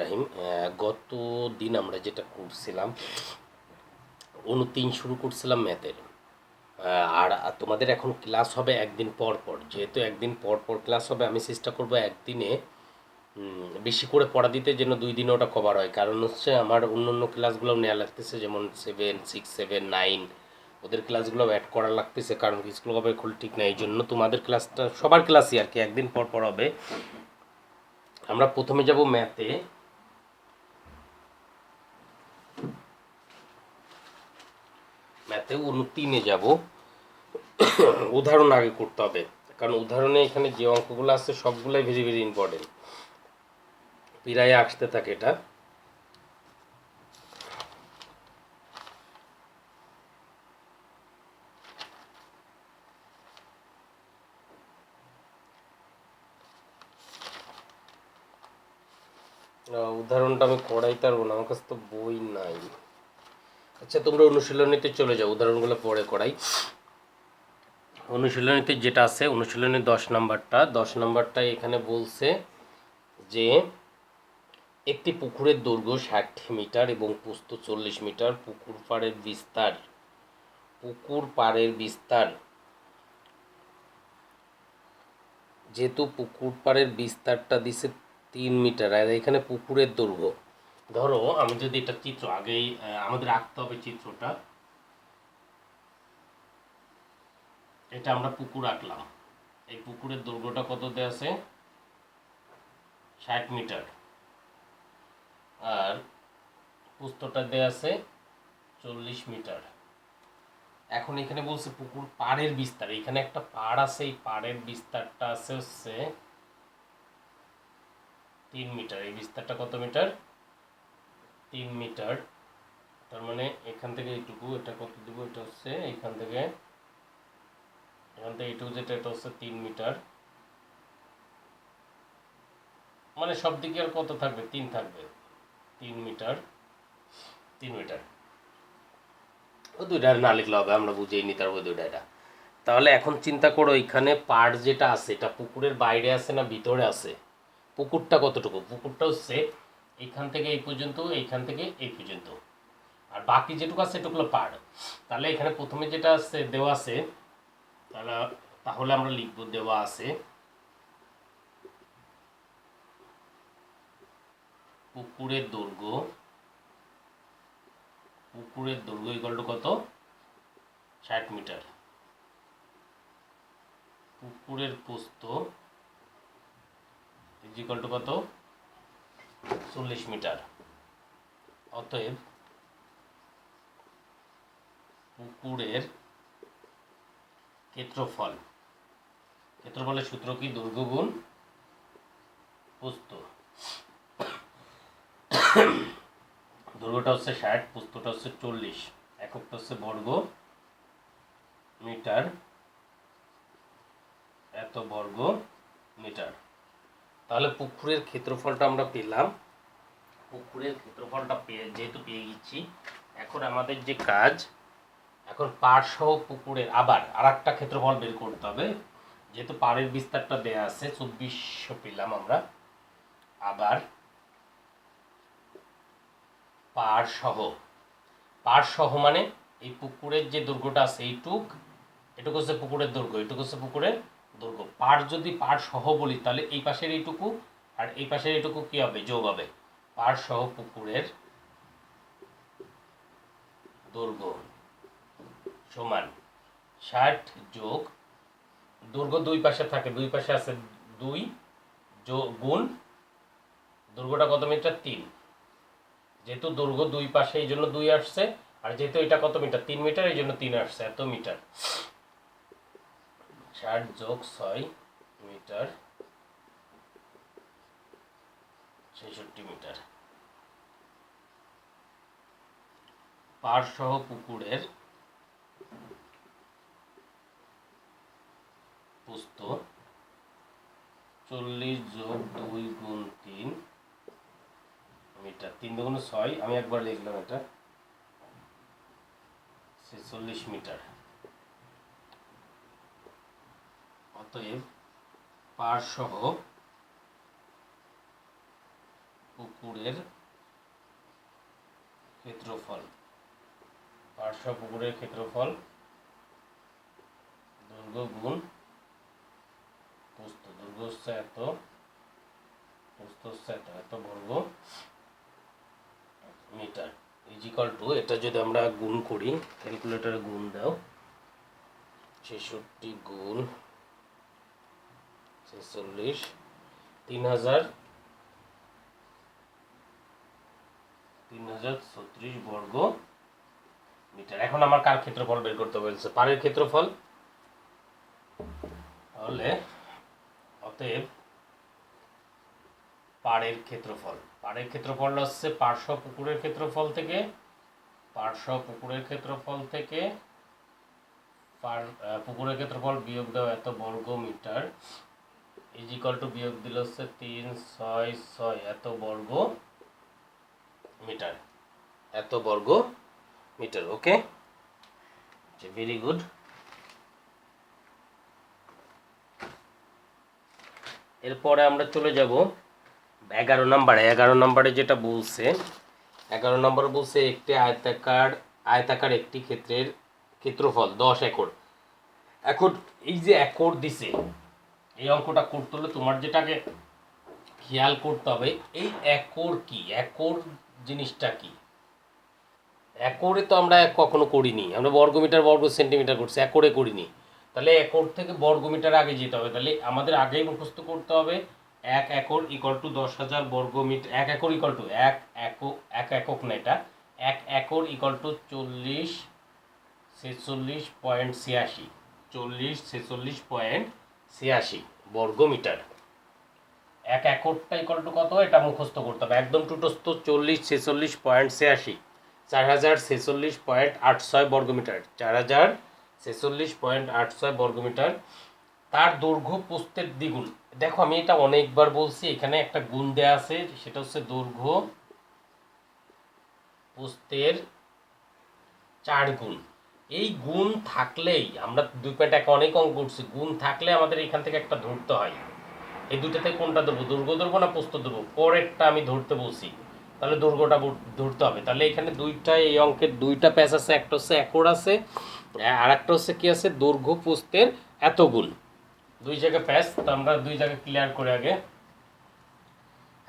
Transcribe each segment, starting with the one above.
রাহিম। গত দিন আমরা যেটা করছিলাম 29 শুরু করছিলাম ম্যাথের। আর তোমাদের এখন ক্লাস হবে একদিন পর পর, যেহেতু একদিন পর পর ক্লাস হবে আমি চেষ্টা করব একদিনে বেশি করে পড়া দিতে, যেন 2 দিনে ওটা কভার হয়। কারণ হচ্ছে আমার অন্য অন্য ক্লাসগুলো নেওয়া লাগতেছে, যেমন 7, 6, 7, 9 ওদের ক্লাসগুলো অ্যাড করা লাগতেছে, কারণ স্কুল কবে খুল ঠিক না। এই জন্য তোমাদের ক্লাসটা সবার ক্লাসই আর কি একদিন পর পর হবে। আমরা প্রথমে যাব ম্যাথে। ম্যাথে 29-এ যাব। উদাহরণ আগে করতে হবে, কারণ উদাহরণে এখানে যে অঙ্কগুলো আছে সবগুলাই ভেরি ভেরি ইম্পর্টেন্ট, প্রায় আসতে থাকে এটা। উদাহরণটা আমি করাইতে পারবো না, আমার কাছে তো বই নাই। আচ্ছা, তোমরা অনুশীলনীতে চলে যাও, উদাহরণগুলো পরে করাই। অনুশীলনীতে যেটা আছে, অনুশীলনী 10 নাম্বারটা এখানে বলছে যে একটি পুকুরের দৈর্ঘ্য 60 মিটার এবং প্রস্থ 40 মিটার। পুকুর পাড়ের বিস্তার যেহেতু পুকুর পাড়ের বিস্তারটা দিছে 3 মিটার, আর এখানে পুকুরের দৈর্ঘ্য, ধরো আমি যদি এটা চিত্র আগেই আমাদের আঁকতে হবে চিত্রটা। এটা আমরা পুকুর আঁকলাম, এই পুকুরের দৈর্ঘ্যটা কত দেওয়া আছে? 60 মিটার। আর প্রস্থটা দেওয়া আছে 40 মিটার। এখন এখানে বলছে পুকুর পাড়ের বিস্তার, এখানে একটা পাড় আছে, এই পাড়ের বিস্তারটা আছে হচ্ছে 3 মিটার। এই বিস্তারটা কত মিটার? 3 মিটার। তার মানে এখান থেকে এইটুকু, এটা কত দিব? এটা হচ্ছে এখান থেকে এইটুকু, যেটা এটা হচ্ছে 3 মিটার। মানে সব দিকে আর কত থাকবে? 3 থাকবে। 3 মিটার, 3 মিটার। ও দুইটা না লিখলে হবে, আমরা বুঝেই নিতে পারবো দুইটা এটা। তাহলে এখন চিন্তা করো, এখানে পাড় যেটা আছে এটা পুকুরের বাইরে আছে না ভিতরে আছে? পুকুরটা কতটুকু? পুকুরটা হচ্ছে এইখান থেকে এই পর্যন্ত, এইখান থেকে এই পর্যন্ত, আর বাকি যেটুকু আছে এটুকু হলো পাড়। তাহলে এখানে প্রথমে যেটা আছে দেওয়া আছে, তাহলে আমরা লিখব দেওয়া আছে পুকুরের দৈর্ঘ্য ইকুয়াল টু কত? 60 মিটার। পুকুরের প্রস্থ ইকুয়াল টু কত? 40 মিটার। অতএব পুকুরের ক্ষেত্রফলের সূত্র কি? দৈর্ঘ্য গুণ প্রস্থ। দৈর্ঘ্যটা হচ্ছে 60, প্রস্থটা হচ্ছে 40, এককটা হচ্ছে বর্গ মিটার, এত বর্গ মিটার। তাহলে পুকুরের ক্ষেত্রফলটা আমরা পেলাম। পুকুরের ক্ষেত্রফলটা যেহেতু পেয়ে গেছি, এখন আমাদের যে কাজ, এখন পাড় সহ পুকুরের আবার আর একটা ক্ষেত্রফল বের করতে হবে। যেহেতু পাড়ের বিস্তারটা দেয়া আছে 2400 পেলাম আমরা, আবার পাড় সহ মানে এই পুকুরের যে দৈর্ঘ্যটা আছে এটুকু হচ্ছে পুকুরের দৈর্ঘ্য, এটুকু হচ্ছে পুকুরের দৈর্ঘ্য। যদি পাড় সহ বলি তাহলে এই পাশের এইটুকু আর এই পাশের এইটুকু কি হবে? যোগ হবে। পাড় সহ পুকুরের দৈর্ঘ্য সমান 60 যোগ দৈর্ঘ্য দুই পাশে থাকে, দুই পাশে আছে 2 গুণ দৈর্ঘ্যটা কত মিটার? 3। যেহেতু দৈর্ঘ্য দুই পাশে এই জন্য 2 আসছে, আর যেহেতু এটা কত মিটার? 3 মিটার, এই জন্য 3 আসছে, এত মিটার। 60 যোগ 6 মিটার, 66 মিটার। পাড় সহ পুকুরের প্রস্থ 40 যোগ 2 গুণ 3 মিটার, 3 দুগুণ 6, আমি একবার লিখলাম, এটা 46 মিটার। অতএব পাড় সহ পুকুরের পুকুরের ক্ষেত্রফল, পার্শ্ব পুকুরের ক্ষেত্রফল দৈর্ঘ্য গুণ প্রস্থ, দৈর্ঘ্য হচ্ছে এত, প্রস্থ হচ্ছে এত, এত বর্গ মিটার ইজিক্যাল টু, এটা যদি আমরা গুণ করি, ক্যালকুলেটরে গুণ দাও, 66 গুণ 46, 3036 বর্গ মিটার। এখন আমার কার ক্ষেত্রফল বের করতে বলছে? পাড়ের ক্ষেত্রফল। তাহলে অতএব পাড়ের ক্ষেত্রফল, পাড়ের ক্ষেত্রফল হচ্ছে পার্শ্ব পুকুরের ক্ষেত্রফল থেকে, পার্শ্ব পুকুরের ক্ষেত্রফল থেকে পুকুরের ক্ষেত্রফল বিয়োগ দাও এত বর্গ মিটার ইজিক্যাল টু, বিয়োগ দিল হচ্ছে 366 এত বর্গ মিটার, এত বর্গ মিটার। ওকে, ভেরি গুড। এরপরে আমরা চলে যাব 11 নম্বরে। 11 নম্বরে যেটা বলছে, 11 নম্বরে বলছে একটি আয়তাকার একটি ক্ষেত্রের ক্ষেত্রফল 10 একর। এখন এই যে একর দিছে, এই অঙ্কটা করতে হলে তোমার যেটাকে খেয়াল করতে হবে, এই একর কি, একর জিনিসটা কি। একরে তো আমরা কখনো করিনি, আমরা বর্গমিটার বর্গ সেন্টিমিটার করছি, একরে করিনি। তাহলে একর থেকে বর্গমিটার আগে যেতে হবে। তাহলে আমাদের আগেই মুখস্থ করতে হবে 1 একর ইকুয়াল টু 10,000 বর্গমিটার। 1 একর ইকুয়াল টু এক একক না, এটা 1 একর ইকুয়াল টু 4046.86, 4046.86 বর্গমিটার। 1 একরটা ইকুয়াল টু কত, এটা মুখস্থ করতে হবে একদম টুটস্থ, 4046.86, 4046.86 বর্গমিটার, 4046.86 বর্গমিটার। তার দৈর্ঘ্য প্রস্থের দ্বিগুণ। দেখো আমি এটা অনেকবার বলছি, এখানে একটা গুণ দেয়া আছে, সেটা হচ্ছে দৈর্ঘ্য প্রস্থের 4 গুণ। এই গুণ থাকলেই, আমরা 2.1 অনেক অঙ্ক করছি, গুণ থাকলে আমাদের এখান থেকে একটা ধরতে হয়। এই দুইটাতে কোনটা ধরবো, দৈর্ঘ্য ধরবো না প্রস্থ ধরবো? পরেরটা আমি ধরতে বলছি, তাহলে দৈর্ঘ্যটা ধরতে হবে। তাহলে এখানে দুইটা, এই অঙ্কের দুইটা প্যাচ আছে, একটা হচ্ছে একর আছে, আর একটা হচ্ছে কি আছে, দৈর্ঘ্য প্রস্থের এত গুণ। দুই জায়গায় প্যাচ, তো আমরা দুই জায়গায় ক্লিয়ার করে আগে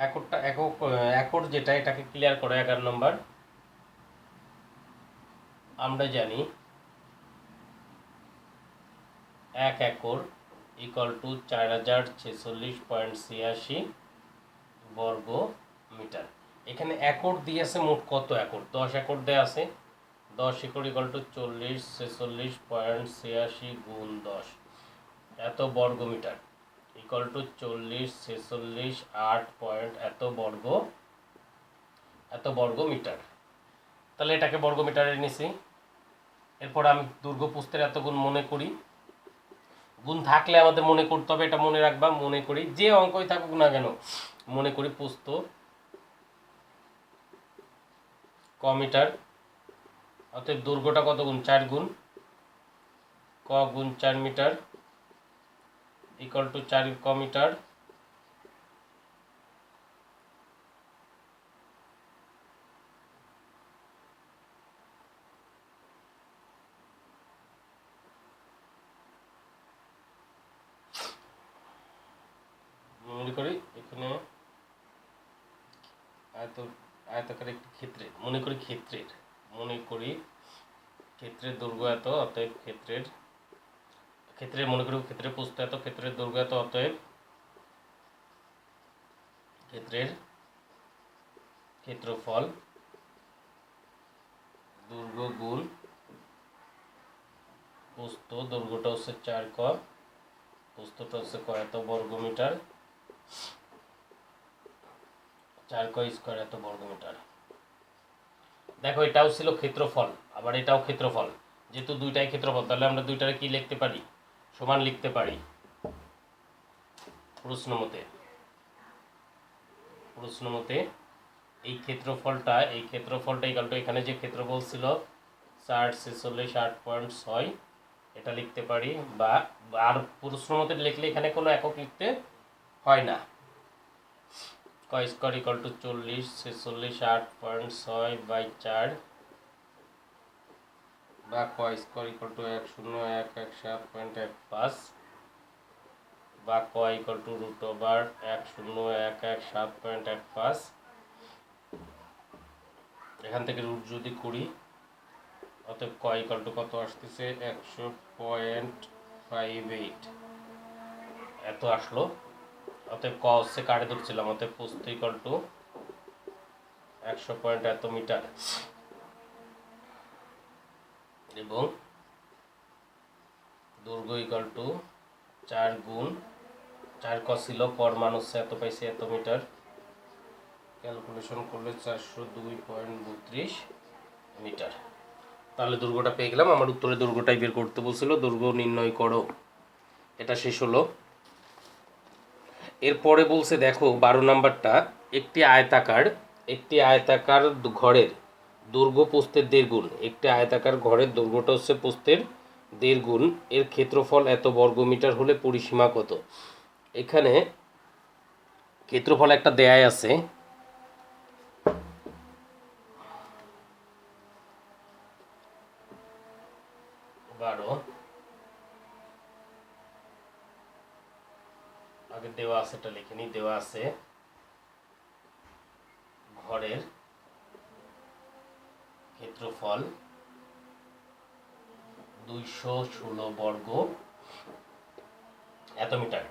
একরটা, একর যেটা, এটাকে ক্লিয়ার করে 11 নম্বর। আমরা জানি 1 একর ইকুয়াল টু 4046.86 বর্গ মিটার। এখানে একর দিয়েছে মোট কত একর, 10 একর দেয়া আছে। 10 একর ইকুয়াল টু 4046.86 গুণ 10 এত বর্গ মিটার ইকুয়াল টু 4046 8 পয়েন্ট এত বর্গ মিটার। তাহলে এটাকে বর্গ মিটারে নিছি। এরপর আমি দৈর্ঘ্য প্রস্থের এত গুণ মনে করি, গুণ থাকলে আমাদের মনে করতে হবে, এটা মনে রাখবা। মনে করি যে অঙ্কই থাকুক না কেন, মনে করি প্রস্থ ক মিটার, অতএব দৈর্ঘ্যটা কত গুণ, 4 গুণ ক গুণ 4 মিটার ইকুয়াল টু 4 ক মিটার। মনে করি এখানে আয়তাকার একটি ক্ষেত্রে, মনে করি ক্ষেত্রের দৈর্ঘ্য এত, অতএব ক্ষেত্রের মনে করি ক্ষেত্রের প্রস্থ এত, ক্ষেত্রের দৈর্ঘ্য এত, অতএব ক্ষেত্রের ক্ষেত্রফল দৈর্ঘ্য গুণ প্রস্থ, দৈর্ঘ্যটা হচ্ছে 4 ক, প্রস্থটা হচ্ছে ক এত বর্গ মিটার, 4 ক স্কয়ার এত বর্গ মিটার। দেখো এটাও ছিল ক্ষেত্রফল, আবার এটাও ক্ষেত্রফল, যেহেতু দুইটাই ক্ষেত্রফল, তাহলে আমরা দুইটারে কি লিখতে পারি, সমান লিখতে পারি। প্রশ্ন মতে এই ক্ষেত্রফলটা ইকুয়াল টু, এখানে যে ক্ষেত্রফল ছিল 446.8.6, এটা লিখতে পারি। বা আর প্রশ্ন মতে লিখলে এখানে কোনো একক লিখতে হয় না। ক স্কোয়ার ইকুয়াল টু 40 46 8.6/4 বা স্কোয়ার ইকুয়াল টু 10117.15 বা ইকুয়াল টু √101117.15। এখান থেকে রুট যদি করি অতএব ইকুয়াল টু কত আসতেছে 100.58 এত আসলো। অতএব হচ্ছে কাটে ধরছিলাম, অতএব প্রস্থ ইকুয়াল টু 100 পয়েন্ট এত মিটার এবং দৈর্ঘ্য ইকুয়াল টু 4 গুণ 4 ছিল পর মানুষ এত পাইছে এত মিটার, ক্যালকুলেশন করলে 402.32 মিটার। তাহলে দৈর্ঘ্যটা পেয়ে গেলাম। আমার উত্তরে দৈর্ঘ্যটাই বের করতে বলছিল, দৈর্ঘ্য নির্ণয় করো। এটা শেষ হলো। এরপরে বলছে দেখো 12 নাম্বারটা, একটি আয়তাকার ঘরের দৈর্ঘ্য প্রস্থের 1.5 গুণ। একটি আয়তাকার ঘরের দৈর্ঘ্যটা হচ্ছে প্রস্থের 1.5 গুণ, এর ক্ষেত্রফল এত বর্গমিটার হলে পরিসীমা কত। এখানে ক্ষেত্রফল একটা দেয়াই আছে, আগে দেওয়া আছে, এটা লিখে নি। দেওয়া আছে ঘরের ক্ষেত্রফল 216 বর্গ এত মিটার।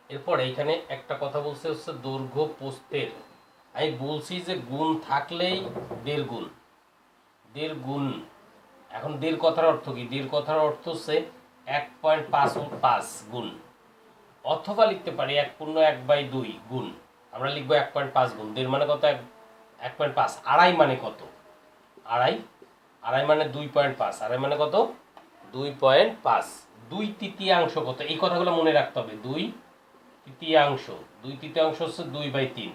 এরপর এইখানে একটা কথা বলছে হচ্ছে দৈর্ঘ্য প্রস্থের, আমি বলছি যে গুণ থাকলেই 1.5 গুণ, 1.5 গুণ। এখন 1.5 কথার অর্থ কি? 1.5 কথার অর্থ হচ্ছে 1.5 গুণ, অথবা লিখতে পারি 1/1/2 গুণ। আমরা লিখবো 1.5 গুণ। 1.5 মানে কত? 1.5। আড়াই মানে কত? আড়াই মানে 2.5। আড়াই মানে কত? 2.5। 2/3 কত? এই কথাগুলো মনে রাখতে হবে। 2/3, 2/3 হচ্ছে 2/3,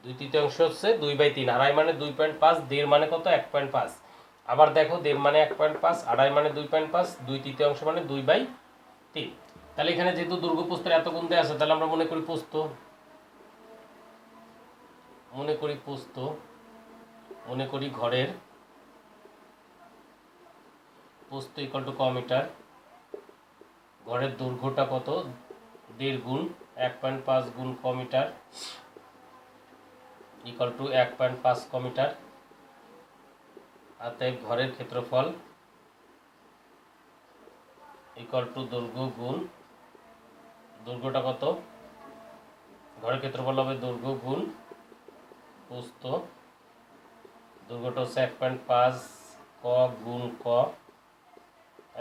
2/3 হচ্ছে 2/3। আড়াই মানে 2.5, 1.5 মানে কত? 1.5। আবার দেখো 1.5 মানে 1.5, আড়াই মানে 2.5, 2/3 মানে 2/3। তাহলে এখানে যেহেতু দৈর্ঘ্য প্রস্থের এত গুণ দেওয়া আছে, তাহলে আমরা মনে করি প্রস্থ, মনে করি ঘরের প্রস্থ ইকুয়াল টু মিটার। ঘরের দৈর্ঘ্যটা কত? 1.5 গুণ 1.5 গুণ মিটার ইকুয়াল টু 1.5 মিটার। অতএব ঘরের ক্ষেত্রফল ইকুয়াল টু দৈর্ঘ্য গুণ, দৈর্ঘ্যটা কত? ঘরের ক্ষেত্রফল হবে দৈর্ঘ্য গুণ প্রস্থ। দৈর্ঘ্যটা হচ্ছে 1.5 গুণ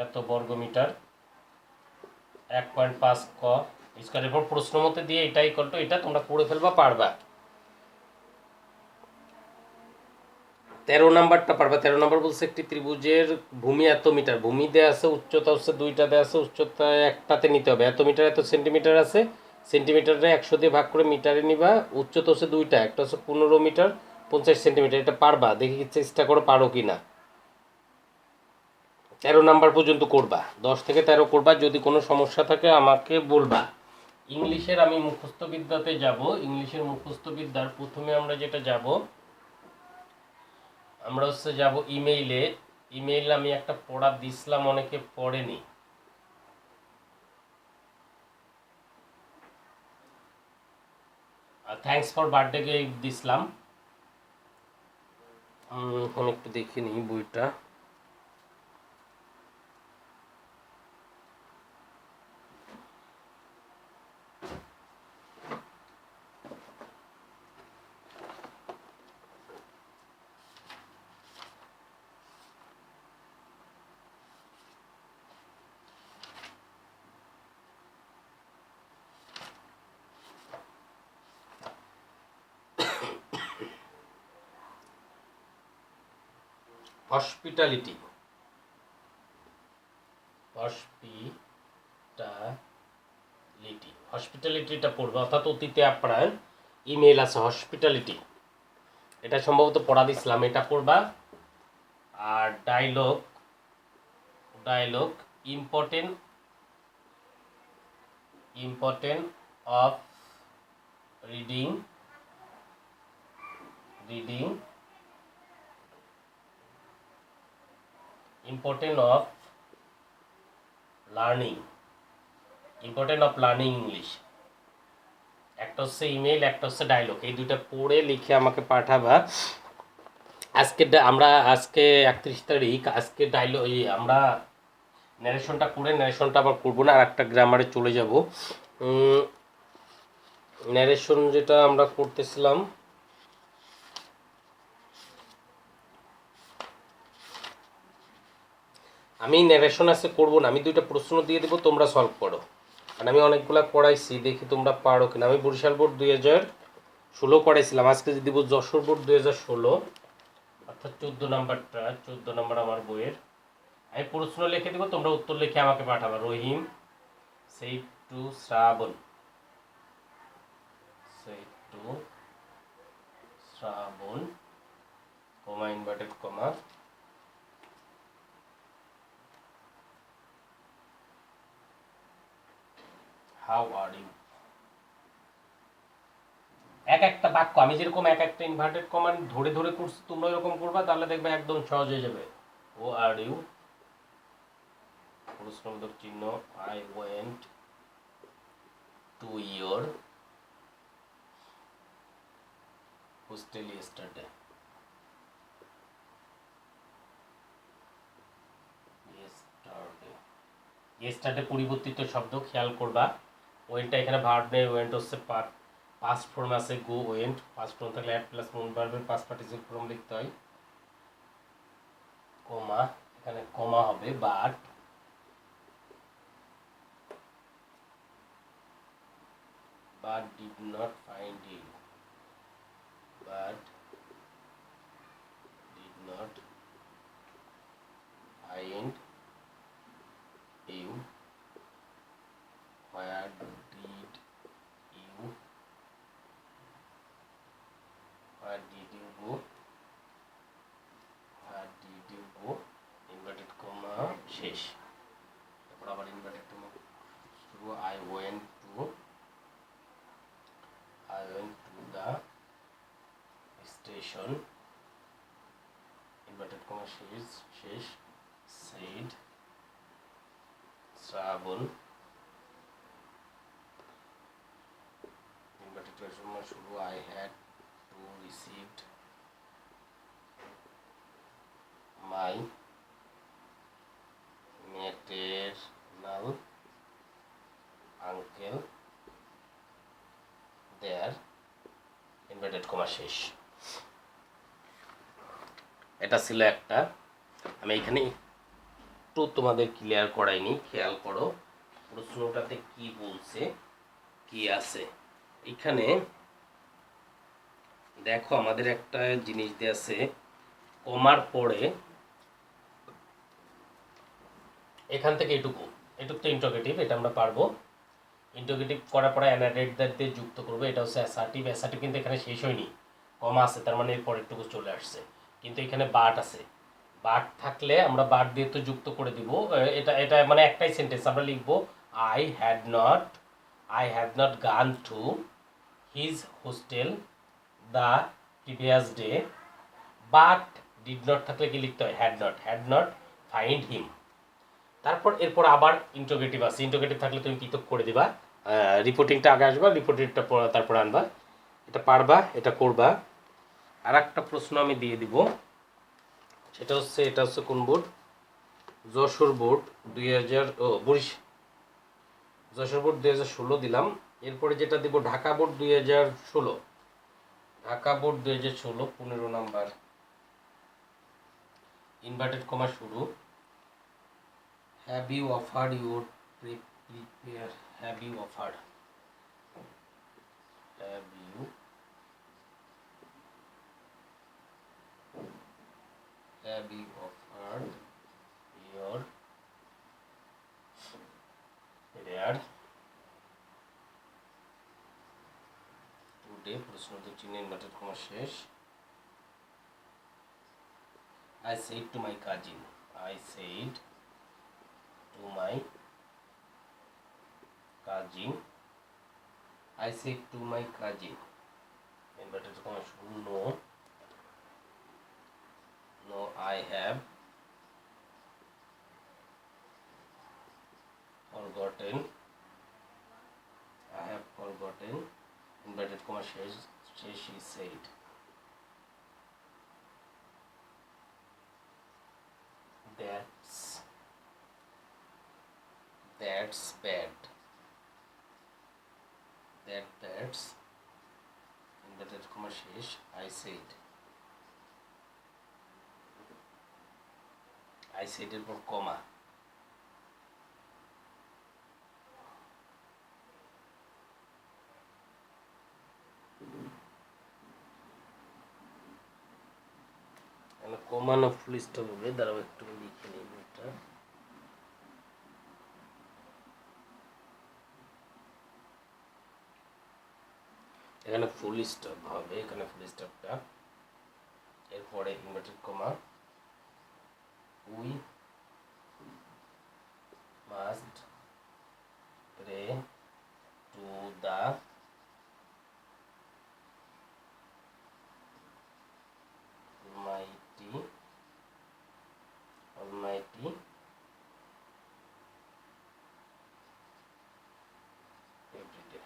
এত বর্গ মিটার, 1.5 স্কয়ার। এরপর প্রশ্ন মতে দিয়ে এটা ইকুয়াল টু, এটা তোমরা করে ফেলবা, পারবা। 13 নাম্বারটা পারবা। 13 নাম্বার বলছে একটি ত্রিভুজের ভূমি এত মিটার, ভূমি দেওয়া আছে, উচ্চতা হচ্ছে 2টা দেওয়া আছে, উচ্চতা একটাতে নিতে হবে। এত মিটার এত সেন্টিমিটার আছে, সেন্টিমিটারে 100 দিয়ে ভাগ করে মিটারে নিবা। উচ্চতা হচ্ছে 2টা, একটা হচ্ছে 15 মিটার 50 সেন্টিমিটার। এটা পারবা, দেখি চেষ্টা করো পারো কি না। 13 নাম্বার পর্যন্ত করবা, 10 থেকে 13 করবা। যদি কোনো সমস্যা থাকে আমাকে বলবা। ইংলিশের আমি মুখস্থ বিদ্যাতে যাব। ইংলিশের মুখস্থ বিদ্যার প্রথমে আমরা যেটা যাব, আমরা হচ্ছে যাব ইমেইলে। ইমেইল আমি একটা পড়া দিছিলাম, অনেকে পড়েনি। থ্যাঙ্কস ফর বার্থডে কে দিছিলাম। এখন একটু দেখে নিই বইটা। হসপিটালিটি, হসপিটালিটিটা পড়বে, অর্থাৎ অতীতে আপনার ইমেল আছে হসপিটালিটি, এটা সম্ভবত পড়া দিছিলাম, এটা পড়বা। আর dialogue important of reading reading, importance of learning, importance of learning English। একটা হচ্ছে ইমেল, একটা হচ্ছে ডায়লগ, এই দুইটা পড়ে লিখে আমাকে পাঠাবা। আজকে 31 তারিখ, আজকে ডায়লগ আমরা ন্যারেশনটা করে, ন্যারেশনটা আবার করবো না, আর একটা গ্রামারে চলে যাব। ন্যারেশন যেটা আমরা করতেছিলাম, আমি ন্যারেশন আজকে করবো না, আমি দুইটা প্রশ্ন দিয়ে দেবো, তোমরা সলভ করো। আর আমি অনেকগুলো করাইছি, দেখি তোমরা পারো কিনা। আমি বরিশাল বোর্ড 2016 করাইছিলাম, আজকে যদি দিব যশোর বোর্ড 2016, অর্থাৎ 14 নাম্বারটা, 14 নাম্বার আমার বইয়ের। আমি প্রশ্ন লিখে দিব, তোমরা উত্তর লিখে আমাকে পাঠাবা। রহিম সেই to Shraban, say to Shraban, comma inverted comma, how are you. এক একটা বাক্য আমি যেরকম এক একটা ইনভার্টেড কমা ধরে ধরে করছি, তোমরা এরকম করবা, তাহলে দেখবে একদম সহজ হয়ে যাবে। ও আর ইউ, প্রশ্নবোধক চিহ্ন, I went to your hostel yesterday. Yesterday পরিবর্তিত শব্দ, খেয়াল করবা। ওয়েন্টটা এখানে ভার্ব নেই, ওয়েন্ট হচ্ছে পাস্ট ফর্ম আছে, গো ওয়েন্ট। পাস্ট ফর্ম থাকলে অ্যাড প্লাস মূল ভার্বের পাস্ট পার্টিসিপল ফর্ম লিখতে হয়। কমা, এখানে কমা হবে, but did not find you, but did not find you, where did you, where did you go, where did you go, inverted comma শেষ, তারপর আবার inverted comma শুরু, I went to the station, inverted comma শেষ, said শ্রাবণ, inverted comma শুরু, I had to received my maternal uncle there, inverted comma শেষ। এটা ছিল একটা, আমি এখানে একটু তোমাদের ক্লিয়ার করাইনি, খেয়াল করো প্রশ্নটাতে কি বলছে, কি আছে এখানে। দেখো আমাদের একটা জিনিস দিয়ে আছে, কমার পরে এখান থেকে এটুকু তো ইন্টারোগেটিভ, এটা আমরা পারবো। ইন্টারোগেটিভ করার পরে অ্যানাডেট দিয়ে যুক্ত করবো, এটা হচ্ছে অ্যাসার্টিভ। অ্যাসার্টিভ কিন্তু এখানে শেষ হয়নি, কমা আছে, তার মানে এর পরেরটুকু চলে আসছে, কিন্তু এখানে বাট আছে। বাট থাকলে আমরা বাট দিয়ে তো যুক্ত করে দিব। এটা মানে একটাই সেন্টেন্স আমরা লিখবো, আই হ্যাভ নট গান to his hostel the previous day, but did not থাকলে কি লিখতে হয়, হ্যাড নট ফাইন্ড হিম। তারপর এরপর আবার ইন্টারোগেটিভ আছে, ইন্টারোগেটিভ থাকলে তুমি পৃথক করে দিবা, রিপোর্টিংটা আগে আসবা, রিপোর্টিংটা তারপর আনবা। এটা পারবা, এটা করবা। আর একটা প্রশ্ন আমি দিয়ে দিব, সেটা হচ্ছে, এটা হচ্ছে কোন বোর্ড, যশোর বোর্ড 2016 দিলাম। এরপরে যেটা দিব Dhaka board 2016, Dhaka board 2016, 15 number, inverted comma শুরু, have you offered your prepare, have you offered your prayer today, প্রশ্নবোধক চিহ্ন, ইনভার্টেড কমা শেষ, I said to my cousin, I said to my cousin, I said to my cousin, inverted comma শুরু, no, শেষ শেষ he said that's bad that's inverted comma শেষ I said এর পর কমা কমা না ফুল স্টপ হবে, দাঁড়াও একটু লিখে নিই এটা। এখানে ফুল স্টপ হবে, এখানে ফুল স্টপটা, এরপরে inverted comma we must pray to the Almighty everyday।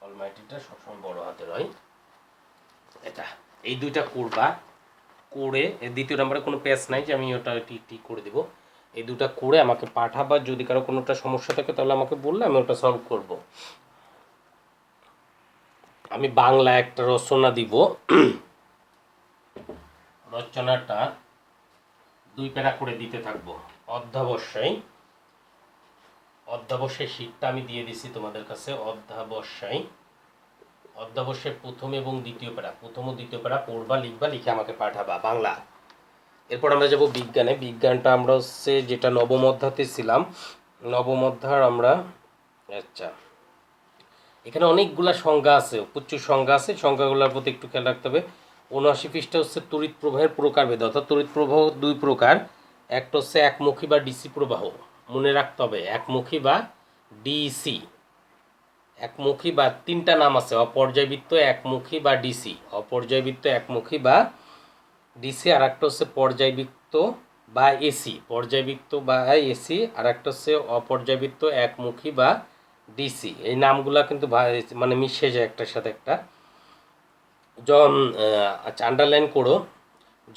অলমাইটিটা সবসময় বড় হাতের হয়। এটা এই দুইটা করবা, করে দ্বিতীয় নম্বরে কোনো পেজ নাই যে আমি ওটা ঠিক করে দিব। এই দুটা করে আমাকে পাঠাবা, যদি কারো কোনোটা সমস্যা থাকে তাহলে আমাকে বললে আমি ওটা সলভ করব। আমি বাংলা একটা রচনা দিব, রচনাটা 2 প্যারা করে দিতে থাকবো। অধ্যাবসায় শীটটা আমি দিয়ে দিছি তোমাদের কাছে। অধ্যাবসায় প্রথম এবং দ্বিতীয় প্যারা, প্রথম ও দ্বিতীয় প্যারা পড়বা, লিখবা, লিখে আমাকে পাঠাবা বাংলা। এরপর আমরা যাব বিজ্ঞানে। বিজ্ঞানটা আমরা হচ্ছে যেটা নবম অধ্যায়তে ছিলাম, নবম অধ্যায় আমরা, আচ্ছা এখানে অনেকগুলা সংজ্ঞা আছে, প্রচুর সংজ্ঞা আছে, সংজ্ঞাগুলোর প্রতি একটু খেয়াল রাখতে হবে। 79 পৃষ্ঠা হচ্ছে তড়িৎ প্রবাহের প্রকারভেদ, অর্থাৎ তড়িৎ প্রবাহ 2 প্রকার। একটা হচ্ছে একমুখী বা ডিসি প্রবাহ, মনে রাখতে হবে একমুখী বা ডিসি। একমুখী বা 3টা নাম আছে, অপর্যায়বৃত্ত, একমুখী বা ডিসি, অপর্যায়বৃত্ত, একমুখী বা ডিসি। আর একটা হচ্ছে পর্যায়বৃত্ত বা এসি, পর্যায়বৃত্ত বা এসি। আর একটা হচ্ছে অপর্যায়বৃত্ত, একমুখী বা ডিসি। এই নামগুলা কিন্তু মানে মিশে যায় একটার সাথে একটা। আচ্ছা আন্ডারলাইন করো।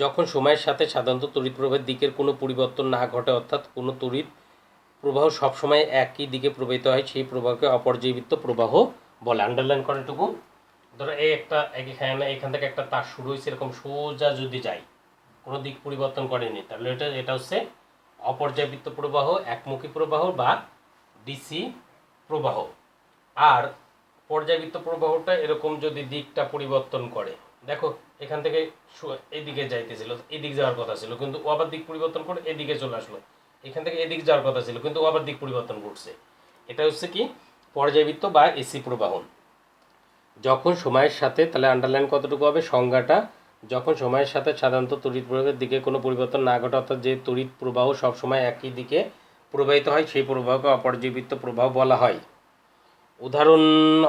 যখন সময়ের সাথে সাধারণত তড়িৎ প্রবাহের দিকের কোনো পরিবর্তন না ঘটে, অর্থাৎ কোনো তড়িৎ প্রবাহ সবসময় একই দিকে প্রবাহিত হয়, সেই প্রবাহকে অপর্যায়বৃত্ত প্রবাহ বলে। আন্ডারলাইন করে এটুকু। ধরো এই একটা এখান থেকে একটা তার শুরু হয়েছে, এরকম সোজা যদি যাই, কোনো দিক পরিবর্তন করেনি, তাহলে এটা হচ্ছে অপর্যায়বৃত্ত প্রবাহ, একমুখী প্রবাহ বা ডিসি প্রবাহ। আর পর্যায়বৃত্ত প্রবাহটা এরকম যদি দিকটা পরিবর্তন করে, দেখো এখান থেকে এদিকে যাইতেছিল, এদিক যাওয়ার কথা ছিল, কিন্তু ও আবার দিক পরিবর্তন করে এদিকে চলে আসলো। এখান থেকে এদিক যাওয়ার কথা ছিল, কিন্তু ও আবার দিক পরিবর্তন করছে। এটা হচ্ছে কি পর্যায়বৃত্ত বা এসি প্রবাহ। যখন সময়ের সাথে, তাহলে আন্ডারলাইন কতটুকু হবে, সংজ্ঞাটা, যখন সময়ের সাথে সাধারণত তড়িৎ প্রবাহের দিকে কোনো পরিবর্তন না ঘটে, অর্থাৎ যে তড়িৎ প্রবাহ সবসময় একই দিকে প্রবাহিত হয়, সেই প্রবাহকে অপর্যায়বৃত্ত প্রবাহ বলা হয়। উদাহরণ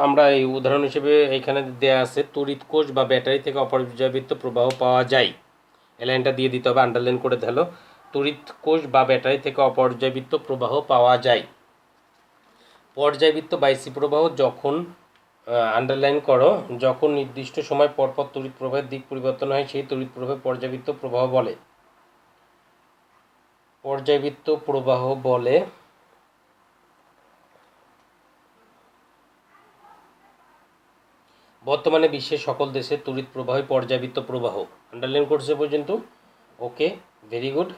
আমরা এই উদাহরণ হিসেবে এখানে দেয়া আছে, তড়িৎ কোষ বা ব্যাটারি থেকে অপর্যায়বৃত্ত প্রবাহ পাওয়া যায়। এই লাইনটা দিয়ে দিতে হবে, আন্ডারলাইন করে দিলো। তড়িৎ কোষ বা ব্যাটারি থেকে অপর্যায়বৃত্ত প্রবাহ পাওয়া যায়। পর্যায়বৃত্ত বা এসি প্রবাহ যখন, আন্ডারলাইন করো, যখন নির্দিষ্ট সময় পরপর তড়িৎ প্রবাহের দিক পরিবর্তন হয়, সেই তড়িৎ প্রবাহে পর্যায়বৃত্ত প্রবাহ বলে। পর্যায়বৃত্ত প্রবাহ বলে। বর্তমানে বিশ্বের সকল দেশে তড়িৎ প্রবাহ পর্যায়বৃত্ত প্রবাহ। আন্ডারলাইন করছে পর্যন্ত, ওকে, ভেরি গুড।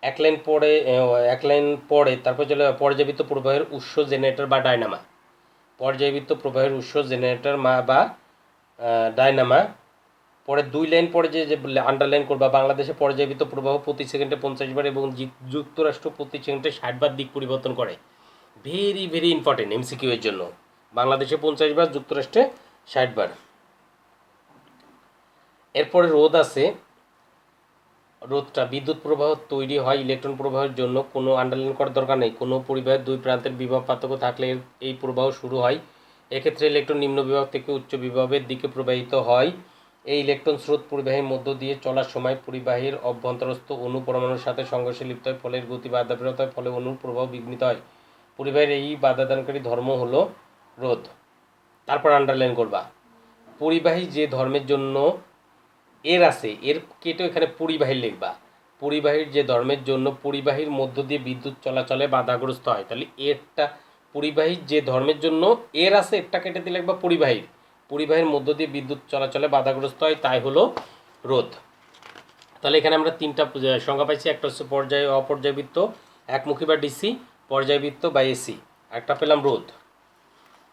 এক লাইন পরে তারপর চলে পর্যায়বৃত্ত প্রবাহের উৎস জেনারেটর বা ডায়নামা। পর্যায়বৃত্ত প্রবাহের উৎস জেনারেটর বা ডায়নামা। পরে 2 লাইন পরে যে আন্ডারলাইন করবা, বাংলাদেশে পর্যায়বৃত্ত প্রবাহ প্রতি সেকেন্ডে 50 বার এবং যুক্তরাষ্ট্র প্রতি সেকেন্ডে 60 বার দিক পরিবর্তন করে। ভেরি ভেরি ইম্পর্টেন্ট এমসিকিউ এর জন্য। বাংলাদেশে 50 বার, যুক্তরাষ্ট্রে 60 বার। এরপরে রোধ আছে। রোধটা বিদ্যুৎ প্রবাহ তৈরি হয় ইলেকট্রন প্রবাহের জন্য। কোনো আন্ডারলাইন করার দরকার নেই। কোনো পরিবাহের 2 প্রান্তের বিভব পার্থক্য থাকলে এই প্রবাহ শুরু হয়। এক্ষেত্রে ইলেকট্রন নিম্ন বিভব থেকে উচ্চ বিভবের দিকে প্রবাহিত হয়। এই ইলেকট্রন স্রোত পরিবাহীর মধ্য দিয়ে চলার সময় পরিবাহীর অভ্যন্তরস্থ অণু পরমাণুর সাথে সংঘর্ষে লিপ্ত হয়, ফলে গতি বাধাপ্রাপ্ত হয়, ফলে অণুর প্রবাহ বিঘ্নিত হয়। পরিবাহীর এই বাধাদানকারী ধর্ম হলো রোধ। তারপর আন্ডারলাইন করবা, পরিবাহী যে ধর্মের জন্য এর আছে, এর কেটে এখানে পরিবাহী লিখবা। পরিবাহীর যে ধর্মের জন্য পরিবাহীর মধ্য দিয়ে বিদ্যুৎ চলাচলে বাধাগ্রস্ত হয়, তাহলে এরটা পরিবাহীর যে ধর্মের জন্য এর আছে, এরটা কেটে দিয়ে লিখবা পরিবাহীর। পরিবাহীর মধ্য দিয়ে বিদ্যুৎ চলাচলে বাধাগ্রস্ত হয়, তাই হলো রোধ। তাহলে এখানে আমরা তিনটা সংজ্ঞা পাইছি, একটা হচ্ছে পর্যায় অপর্যায়বৃত্ত, একমুখী বা ডিসি, পর্যায়বৃত্ত বা এসি, একটা পেলাম রোধ।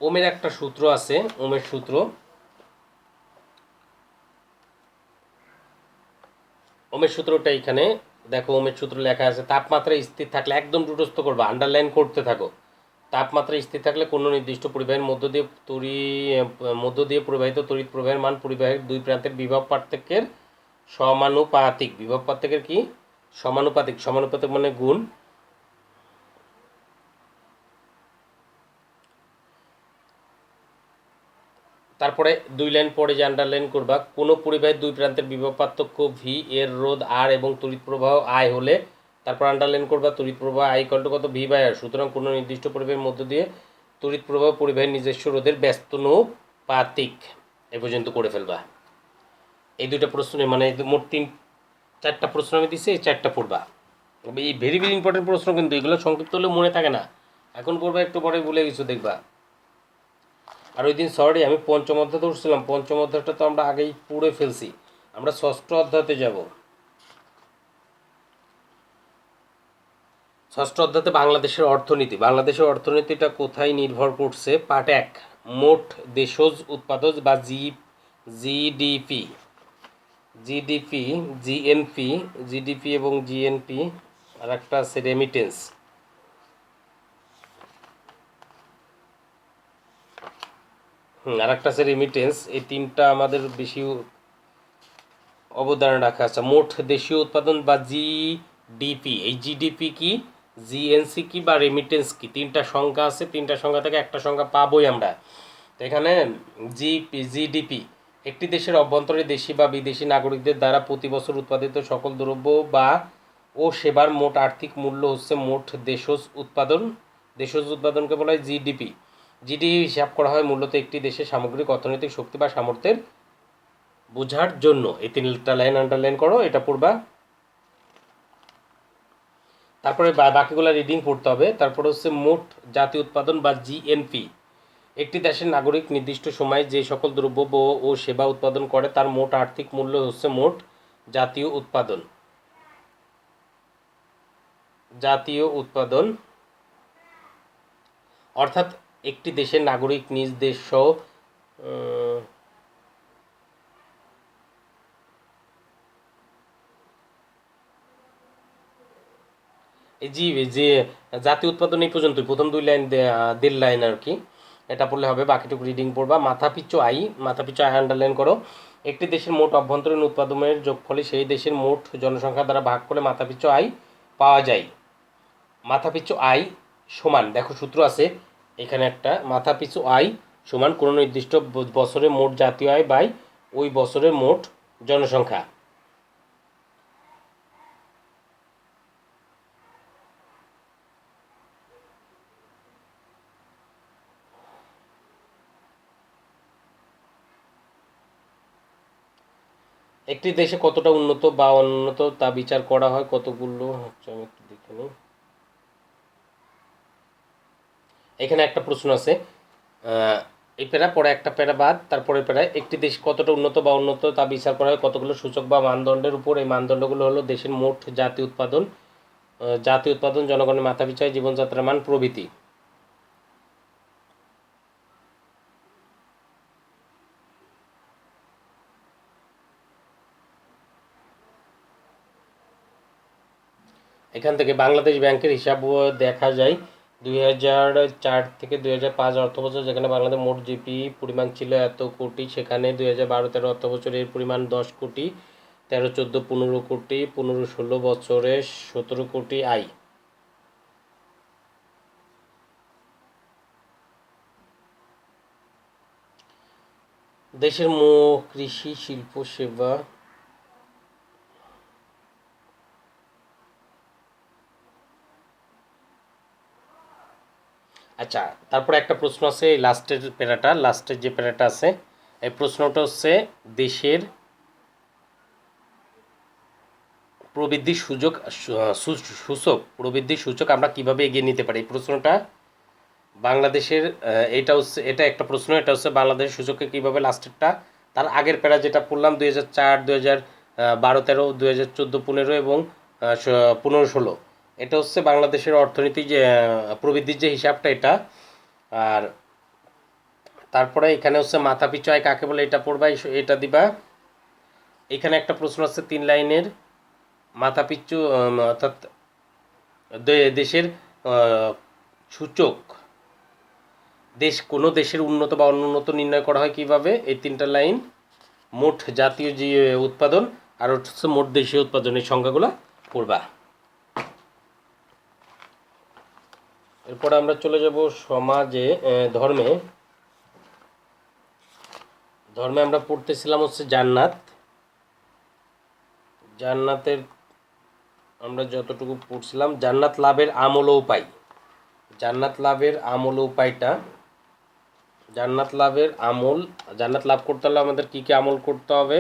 ওমের একটা সূত্র আছে, ওমের সূত্র, ওমের সূত্রটা এখানে দেখো, ওমের সূত্র লেখা আছে, তাপমাত্রা স্থির থাকলে, একদম দুটস্থ করবা, আন্ডারলাইন করতে থাকো। তাপমাত্রা স্থির থাকলে কোনো নির্দিষ্ট পরিবাহীর মধ্য দিয়ে প্রবাহিত তড়িৎ প্রবাহের মান পরিবাহীর দুই প্রান্তের বিভব পার্থক্যের সমানুপাতিক। বিভব পার্থক্যের কি? সমানুপাতিক। সমানুপাতিক মানে গুণ। তারপরে দুই লাইন পরে যে আন্ডারলাইন করবা, কোনো পরিবাহীর দুই প্রান্তের বিভব পার্থক্য ভি, এর রোধ আর এবং তড়িৎ প্রবাহ আই হলে, তারপর আন্ডারলাইন করবা তড়িৎ প্রবাহ আই ইকুয়াল টু কত? ভি বাই আর। সুতরাং কোনো নির্দিষ্ট পরিবাহীর মধ্য দিয়ে তড়িৎ প্রবাহ পরিবাহীর নিজস্ব রোধের ব্যস্তানুপাতিক। এ পর্যন্ত করে ফেলবা। এই দুইটা প্রশ্ন, মানে মোট চারটা প্রশ্ন আমি দিচ্ছি, এই চারটা পড়বা। এই ভেরি ভেরি ইম্পর্টেন্ট প্রশ্ন, কিন্তু এগুলো সংক্ষিপ্ত হলে মনে থাকে না, এখন পড়বা, একটু পরে ভুলে কিছু দেখবা। আর ওই দিন সরি, আমি পঞ্চম অধ্যায়তে উঠছিলাম, পঞ্চম অধ্যায়টা তো আমরা আগেই পড়ে ফেলছি, আমরা ষষ্ঠ অধ্যায়তে যাব। ষষ্ঠ অধ্যায়তে বাংলাদেশের অর্থনীতি। বাংলাদেশের অর্থনীতিটা কোথায় নির্ভর করছে? পার্ট 1, মোট দেশজ উৎপাদন বা জিডিপি, জিডিপি, জিএনপি, জিডিপি এবং জিএনপি, আর একটা আছে রেমিটেন্স। আর একটা আছে রেমিটেন্স। এই তিনটা আমাদের বেশি অবদান রাখা আছে। মোট দেশীয় উৎপাদন বা জিডিপি, এই জিডিপি কি, জিএনসি কি বা রেমিটেন্স কি, তিনটা সংখ্যা আছে, তিনটা সংখ্যা থেকে একটা সংখ্যা পাবোই আমরা। তো এখানে জিডিপি একটি দেশের অভ্যন্তরে দেশি বা বিদেশি নাগরিকদের দ্বারা প্রতি বছর উৎপাদিত সকল দ্রব্য বা ও সেবার মোট আর্থিক মূল্য হচ্ছে মোট দেশজ উৎপাদন। দেশজ উৎপাদনকে বলা হয় জিডিপি। জিডিপি হিসাব করা হয় মূলত একটি দেশের সামগ্রিক অর্থনৈতিক শক্তি বা সামর্থ্যের বোঝার জন্য। এই তিনটা লাইন আন্ডারলাইন করো, এটা পড়বা। তারপরে বাকিগুলো রিডিং পড়তে হবে। তারপর হচ্ছে মোট জাতীয় উৎপাদন বা জিএনপি, একটি দেশের নাগরিক নির্দিষ্ট সময়ে যে সকল দ্রব্য ও সেবা উৎপাদন করে তার মোট আর্থিক মূল্য হচ্ছে মোট জাতীয় উৎপাদন। জাতীয় উৎপাদন অর্থাৎ একটি দেশের নাগরিক নিজ দেশ সহ এই যে জাতীয় উৎপাদন এই পর্যন্তই, প্রথম দুই লাইন, দেড় লাইন আর কি, এটা পড়লে হবে। বাকিটুকু রিডিং পড়বা। মাথাপিছু আয়, মাথাপিছু আয় আন্ডারলাইন করো। একটি দেশের মোট অভ্যন্তরীণ উৎপাদনের যোগফলে সেই দেশের মোট জনসংখ্যা দ্বারা ভাগ করে মাথাপিছু আয় পাওয়া যায়। মাথাপিছু আয় সমান, দেখো সূত্র আছে এখানে একটা, মাথাপিছু আয় সমান কোনো নির্দিষ্ট বছরের মোট জাতীয় আয় বাই ওই বছরের মোট জনসংখ্যা। একটি দেশে কতটা উন্নত বা অনুন্নত তা বিচার করা হয় কতগুলো হচ্ছে, আমি একটু দেখে নিই। এখানে একটা প্রশ্ন আছে, এই প্যারা পরে একটা প্যারা বাদ, তারপরে প্যারায় একটি দেশ কতটা উন্নত বা উন্নত তা বিচার করা হয় কতগুলো সূচক বা মানদণ্ডের উপর। এই মানদণ্ডগুলো হলো দেশের মোট জাতীয় উৎপাদন, জনগণের মাথাপিছু আয়, জীবনযাত্রার মান প্রভৃতি। এখান থেকে বাংলাদেশ ব্যাংকের হিসাবও দেখা যায় 2004 থেকে 2005 অর্থবছর, যেখানে বাংলাদেশ মোট জিপি পরিমাণ ছিল এত কোটি, সেখানে 2012-13 অর্থবছরে এর পরিমাণ 10 কোটি, 13-14 15 কোটি, 15-16 বছরে 17 কোটি আয়। দেশের কৃষি, শিল্প, সেবা, আচ্ছা, তারপরে একটা প্রশ্ন আছে, এই লাস্টের যে প্যারাটা আছে, এই প্রশ্নটা হচ্ছে দেশের প্রবৃদ্ধির প্রবৃদ্ধির সূচক আমরা কিভাবে এগিয়ে নিতে পারি, এই প্রশ্নটা বাংলাদেশের এটা একটা প্রশ্ন। এটা হচ্ছে বাংলাদেশের সূচকে কিভাবে, লাস্টেরটা তার আগের প্যারা যেটা পড়লাম 2004, 2012-13, 2014-15 এবং 15-16, এটা হচ্ছে বাংলাদেশের অর্থনীতি যে প্রবৃদ্ধির যে হিসাবটা এটা। আর তারপরে এখানে হচ্ছে মাথাপিছু আয় কাকে বলে এটা পড়বা, এটা দিবা। এখানে একটা প্রশ্ন আছে 3 লাইনের, মাথাপিছু অর্থাৎ দেশের সূচক, কোনো দেশের উন্নত বা অনুন্নত নির্ণয় করা হয় কিভাবে, এই 3টা লাইন। মোট জাতীয় যে উৎপাদন আর হচ্ছে মোট দেশীয় উৎপাদনের সংখ্যাগুলো পড়বা। এরপরে আমরা চলে যাব সমাজে, ধর্মে আমরা পড়তেছিলাম হচ্ছে জান্নাতের আমরা যতটুকু পড়ছিলাম, জান্নাত লাভের আমল ও উপায়। জান্নাত লাভ করতে হলে আমাদের কি কি আমল করতে হবে?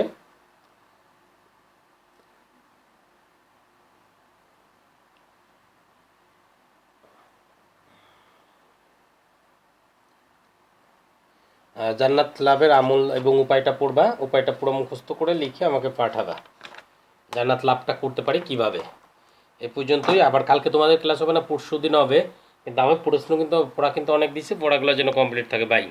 জান্নাত লাভের আমল এবং উপায়টা পড়বা, উপায়টা পুরো মুখস্থ করে লিখে আমাকে পাঠাবা, জান্নাত লাভটা করতে পারি কিভাবে। এ পর্যন্তই। আবার কালকে তোমাদের ক্লাস হবে না, পরশু দিন হবে, কিন্তু আমার প্রশ্ন কিন্তু পড়া কিন্তু অনেক দিচ্ছে, পড়াগুলো যেন কমপ্লিট থাকে। বাই।